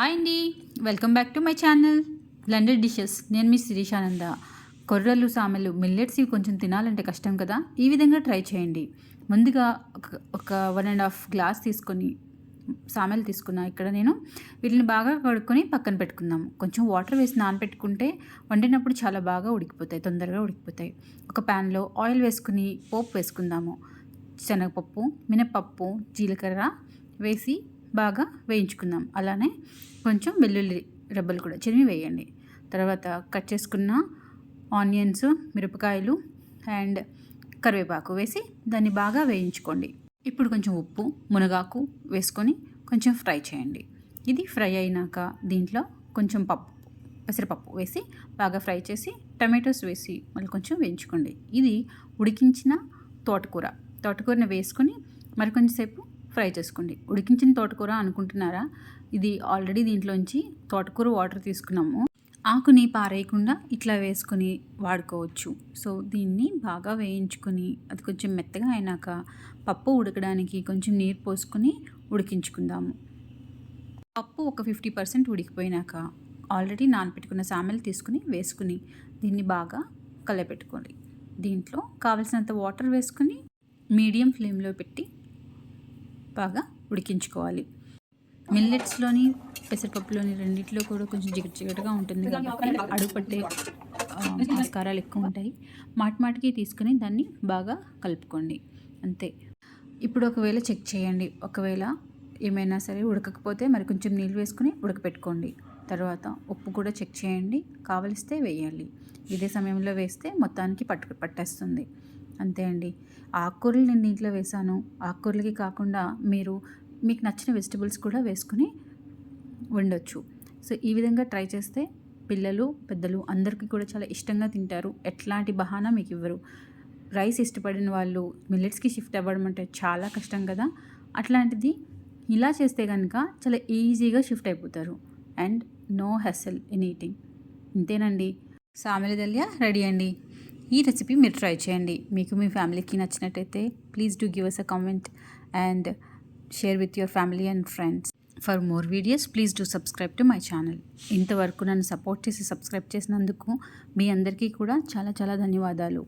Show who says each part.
Speaker 1: Hi అండి, welcome back to my channel blended dishes. నేను మీ శిరీషానంద. కొర్రలు, సామెలు, మిల్లెట్స్ ఇవి కొంచెం తినాలంటే కష్టం కదా. ఈ విధంగా ట్రై చేయండి. ముందుగా ఒక 1.5 గ్లాస్ తీసుకొని సామెలు తీసుకున్నా. ఇక్కడ నేను వీటిని బాగా కడుక్కొని పక్కన పెట్టుకుందాము. కొంచెం వాటర్ వేసి నానబెట్టుకుంటే వండినప్పుడు చాలా బాగా ఉడికిపోతాయి, తొందరగా ఉడికిపోతాయి. ఒక ప్యాన్లో ఆయిల్ వేసుకుని పోపు వేసుకుందాము. శనగపప్పు, మినపప్పు, జీలకర్ర వేసి బాగా వేయించుకుందాం. అలానే కొంచెం వెల్లుల్లి రెబ్బలు కూడా చిరిమి వేయండి. తర్వాత కట్ చేసుకున్న ఆనియన్స్, మిరపకాయలు అండ్ కరివేపాకు వేసి దాన్ని బాగా వేయించుకోండి. ఇప్పుడు కొంచెం ఉప్పు, మునగాకు వేసుకొని కొంచెం ఫ్రై చేయండి. ఇది ఫ్రై అయినాక దీంట్లో కొంచెం పెసరపప్పు వేసి బాగా ఫ్రై చేసి టమాటోస్ వేసి మళ్ళీ కొంచెం వేయించుకోండి. ఇది ఉడికించిన తోటకూరని వేసుకొని మరి కొంచెంసేపు ఫ్రై చేసుకోండి. ఉడికించిన తోటకూర అనుకుంటున్నారా? ఇది ఆల్రెడీ దీంట్లోంచి తోటకూర వాటర్ తీసుకున్నాము. ఆకుని పారేయకుండా ఇట్లా వేసుకొని వాడుకోవచ్చు. సో దీన్ని బాగా వేయించుకొని అది కొంచెం మెత్తగా అయినాక పప్పు ఉడకడానికి కొంచెం నీరు పోసుకొని ఉడికించుకుందాము. పప్పు ఒక 50% ఉడికిపోయినాక ఆల్రెడీ నానపెట్టుకున్న సామెలు తీసుకుని వేసుకుని దీన్ని బాగా కలపెట్టుకోండి. దీంట్లో కావలసినంత వాటర్ వేసుకుని మీడియం ఫ్లేమ్లో పెట్టి బాగా ఉడికించుకోవాలి. మిల్లెట్స్లోని, పెసరపప్పులోని రెండిట్లో కూడా కొంచెం జిగటగా ఉంటుంది కాబట్టి అడుగుపట్టే ఆస్కారాలు ఎక్కువ ఉంటాయి. మాటికి తీసుకుని దాన్ని బాగా కలుపుకోండి. అంతే. ఇప్పుడు ఒకవేళ చెక్ చేయండి. ఒకవేళ ఏమైనా సరే ఉడకకపోతే మరి కొంచెం నీళ్ళు వేసుకుని ఉడకపెట్టుకోండి. తర్వాత ఉప్పు కూడా చెక్ చేయండి, కావలిస్తే వేయాలి. ఇదే సమయంలో వేస్తే మొత్తానికి పట్టేస్తుంది. అంతే అండి. ఆకుకూరలు నేను దీంట్లో వేసాను. ఆకుకూరలకి కాకుండా మీకు నచ్చిన వెజిటబుల్స్ కూడా వేసుకుని వండొచ్చు. సో ఈ విధంగా ట్రై చేస్తే పిల్లలు, పెద్దలు అందరికీ కూడా చాలా ఇష్టంగా తింటారు. ఎట్లాంటి బహానా మీకు ఇవ్వరు. రైస్ ఇష్టపడిన వాళ్ళు మిల్లెట్స్కి షిఫ్ట్ అవ్వడం అంటే చాలా కష్టం కదా. అట్లాంటిది ఇలా చేస్తే కనుక చాలా ఈజీగా షిఫ్ట్ అయిపోతారు. And no hassle in eating. ఇంతేనండి, సామెల దల్యా రెడీ అండి. ఈ రెసిపీ మీరు ట్రై చేయండి. మీకు మీ ఫ్యామిలీకి నచ్చినట్టయితే please do give us a comment and share with your family and friends. For more videos please do subscribe to my channel. ఇంతవరకు నన్ను సపోర్ట్ చేసి సబ్స్క్రైబ్ చేసినందుకు మీ అందరికీ కూడా చాలా చాలా ధన్యవాదాలు.